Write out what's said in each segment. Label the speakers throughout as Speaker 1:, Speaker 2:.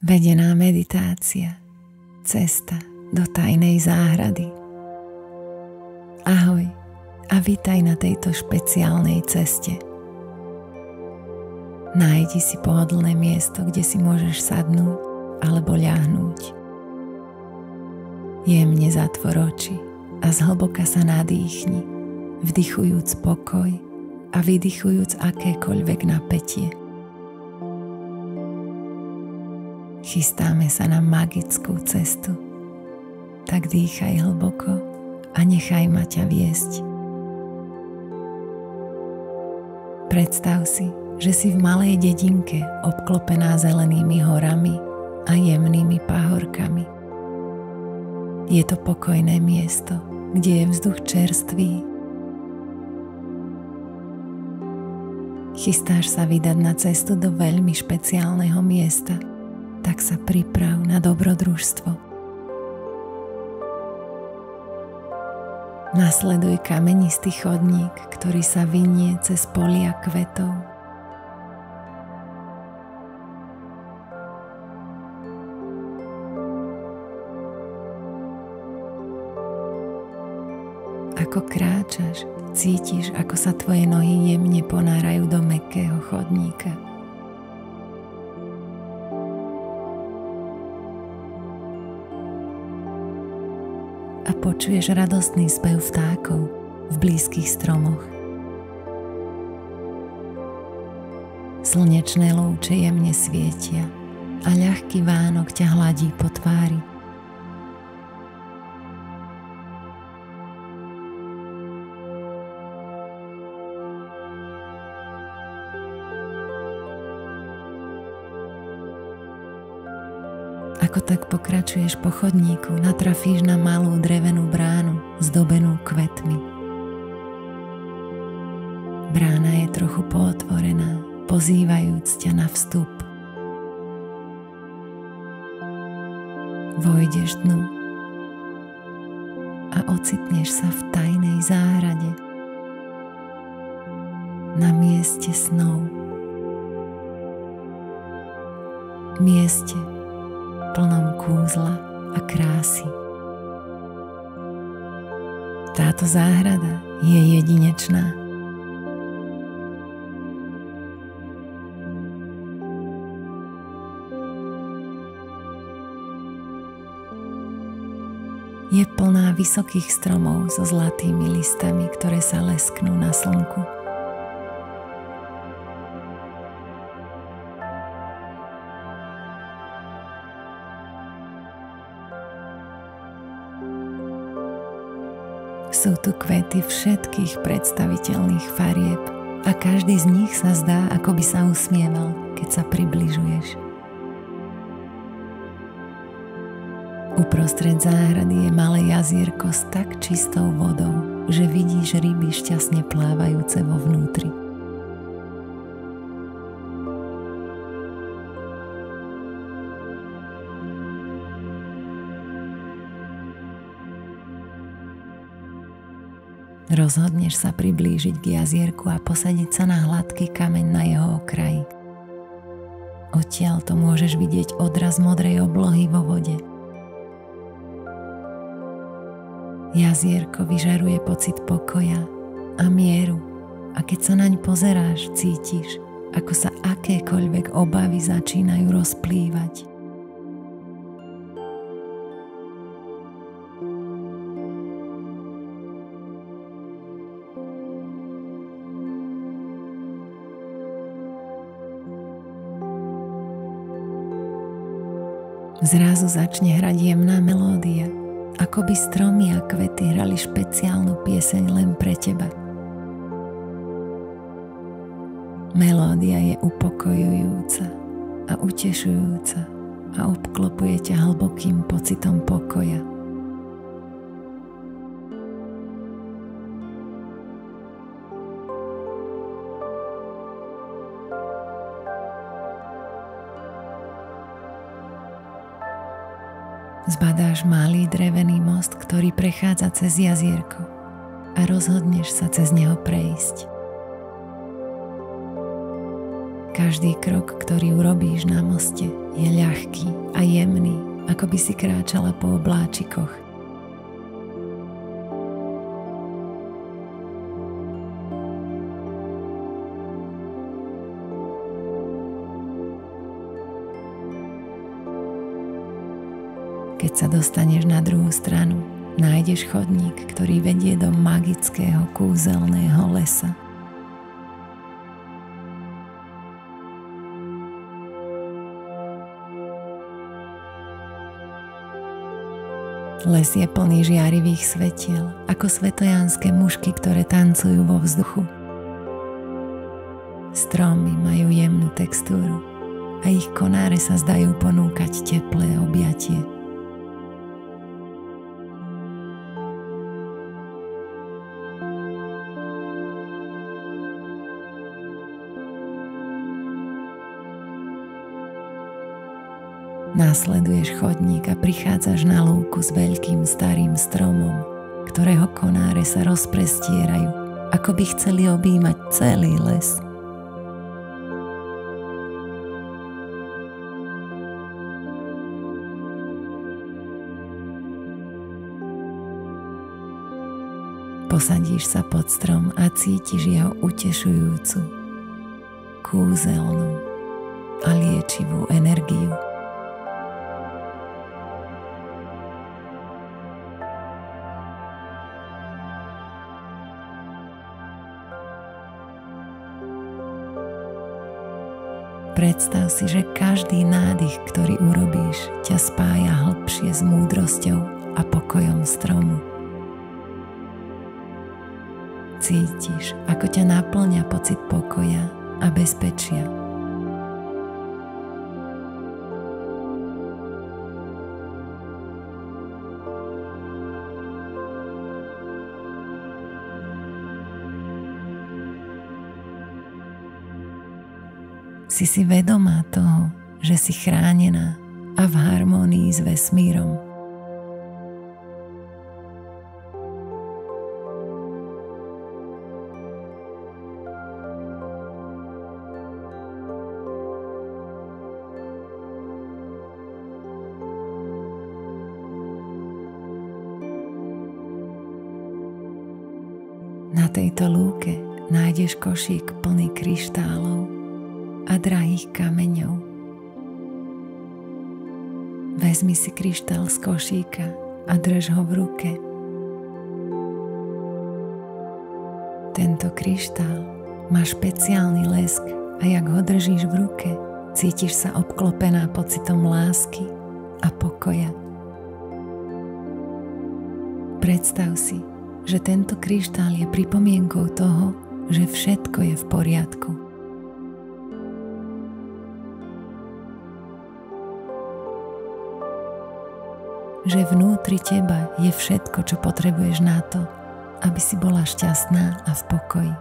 Speaker 1: Vedená meditácia, cesta do tajnej záhrady. Ahoj a vitaj na tejto špeciálnej ceste. Nájdi si pohodlné miesto, kde si môžeš sadnúť alebo ľahnúť. Jemne zatvor oči a zhlboka sa nadýchni, vdychujúc pokoj a vydychujúc akékoľvek napätie. Chystáme sa na magickú cestu, tak dýchaj hlboko a nechaj ma ťa viesť. Predstav si, že si v malej dedinke obklopená zelenými horami a jemnými pahorkami. Je to pokojné miesto, kde je vzduch čerstvý. Chystáš sa vydať na cestu do veľmi špeciálneho miesta, tak sa priprav na dobrodružstvo. Nasleduj kamenistý chodník, ktorý sa vinie cez polia kvetov. Ako kráčaš, cítiš, ako sa tvoje nohy jemne ponárajú do mäkkého chodníka. A počuješ radostný spev vtákov v blízkych stromoch. Slnečné lúče jemne svietia a ľahký vánok ťa hladí po tvári. Ako tak pokračuješ po chodníku, natrafíš na malú drevenú bránu zdobenú kvetmi. Brána je trochu pootvorená, pozývajúc ťa na vstup. Vojdeš dnu a ocitneš sa v tajnej záhrade na mieste snov. Mieste plnom kúzla a krásy. Táto záhrada je jedinečná. Je plná vysokých stromov so zlatými listami, ktoré sa lesknú na slnku. Sú tu kvety všetkých predstaviteľných farieb a každý z nich sa zdá, ako by sa usmieval, keď sa približuješ. Uprostred záhrady je malé jazierko s tak čistou vodou, že vidíš ryby šťastne plávajúce vo vnútri. Rozhodneš sa priblížiť k jazierku a posadiť sa na hladký kameň na jeho okraji. Odtiaľ to môžeš vidieť odraz modrej oblohy vo vode. Jazierko vyžaruje pocit pokoja a mieru a keď sa naň pozeráš, cítiš, ako sa akékoľvek obavy začínajú rozplývať. Zrazu začne hrať jemná melódia, ako by stromy a kvety hrali špeciálnu pieseň len pre teba. Melódia je upokojujúca a utešujúca a obklopuje ťa hlbokým pocitom pokoja. Zbadáš malý drevený most, ktorý prechádza cez jazierko a rozhodneš sa cez neho prejsť. Každý krok, ktorý urobíš na moste, je ľahký a jemný, ako by si kráčala po obláčikoch. Keď sa dostaneš na druhú stranu, nájdeš chodník, ktorý vedie do magického kúzelného lesa. Les je plný žiarivých svetiel, ako svetojánske mušky, ktoré tancujú vo vzduchu. Stromy majú jemnú textúru a ich konáre sa zdajú ponúkať teplé objatie. Následuješ chodník a prichádzaš na lúku s veľkým starým stromom, ktorého konáre sa rozprestierajú, ako by chceli objímať celý les. Posadíš sa pod strom a cítiš jeho utešujúcu, kúzelnú a liečivú energiu. Predstav si, že každý nádych, ktorý urobíš, ťa spája hlbšie s múdrosťou a pokojom stromu. Cítiš, ako ťa naplňa pocit pokoja a bezpečia. Si vedomá toho, že si chránená a v harmónii s vesmírom. Na tejto lúke nájdeš košík plný kryštálov a drahých kameňov. Vezmi si kryštál z košíka a drž ho v ruke. Tento kryštál má špeciálny lesk a jak ho držíš v ruke, cítiš sa obklopená pocitom lásky a pokoja. Predstav si, že tento kryštál je pripomienkou toho, že všetko je v poriadku. Že vnútri teba je všetko, čo potrebuješ na to, aby si bola šťastná a v pokoji.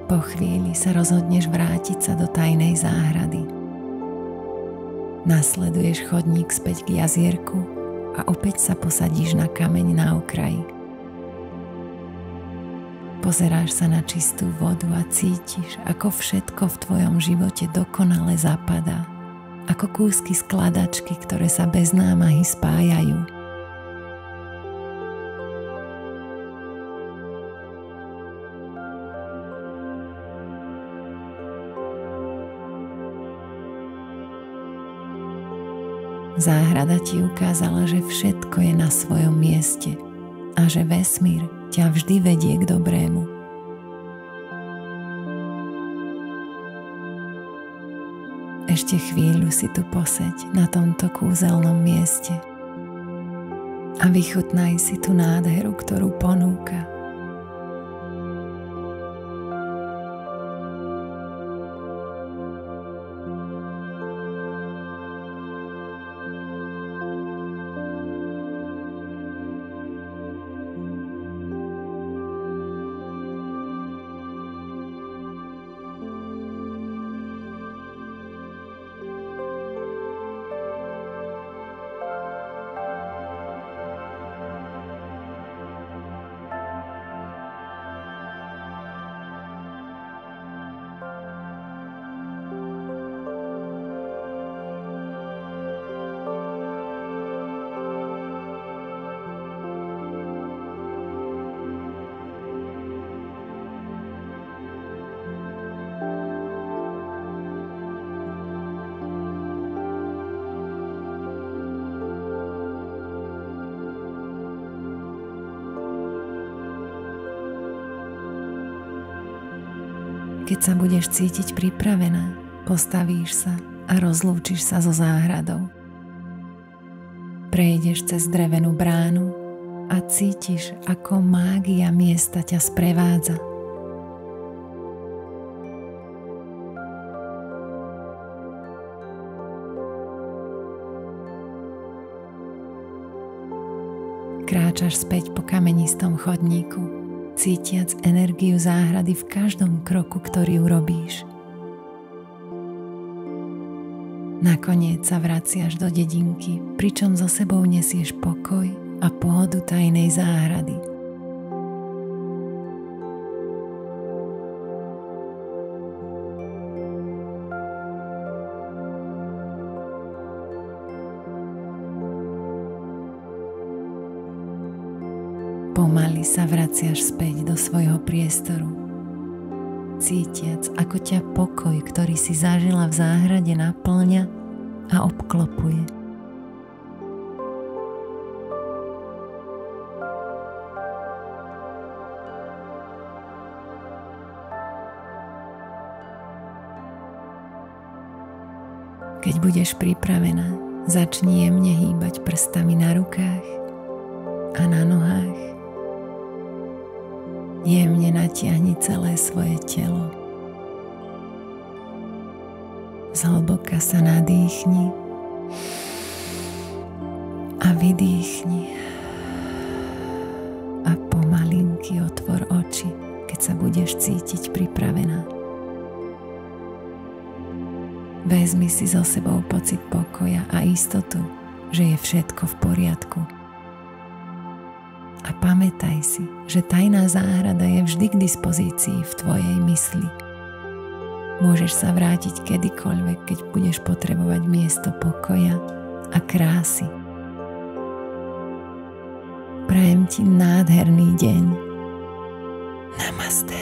Speaker 1: Po chvíli sa rozhodneš vrátiť sa do tajnej záhrady. Nasleduješ chodník späť k jazierku a opäť sa posadíš na kameň na okraji. Pozeráš sa na čistú vodu a cítiš, ako všetko v tvojom živote dokonale zapadá, ako kúsky skladačky, ktoré sa bez námahy spájajú. Záhrada ti ukázala, že všetko je na svojom mieste a že vesmír ťa vždy vedie k dobrému. Ešte chvíľu si tu poseď na tomto kúzelnom mieste a vychutnaj si tú nádheru, ktorú ponúka. Keď sa budeš cítiť pripravená, postavíš sa a rozlúčiš sa so záhradou. Prejdeš cez drevenú bránu a cítiš, ako mágia miesta ťa sprevádza. Kráčaš späť po kamenistom chodníku, cítiac energiu záhrady v každom kroku, ktorý urobíš. Nakoniec sa vraciaš do dedinky, pričom so sebou nesieš pokoj a pohodu tajnej záhrady. Pomaly sa vraciaš späť do svojho priestoru, cítiac, ako ťa pokoj, ktorý si zažila v záhrade, naplňa a obklopuje. Keď budeš pripravená, začni jemne hýbať prstami na rukách a na nohách. Jemne natiahni celé svoje telo. Zhlboka sa nadýchni a vydýchni. A pomalinky otvor oči, keď sa budeš cítiť pripravená. Vezmi si so sebou pocit pokoja a istotu, že je všetko v poriadku. A pamätaj si, že tajná záhrada je vždy k dispozícii v tvojej mysli. Môžeš sa vrátiť kedykoľvek, keď budeš potrebovať miesto pokoja a krásy. Prajem ti nádherný deň. Namaste.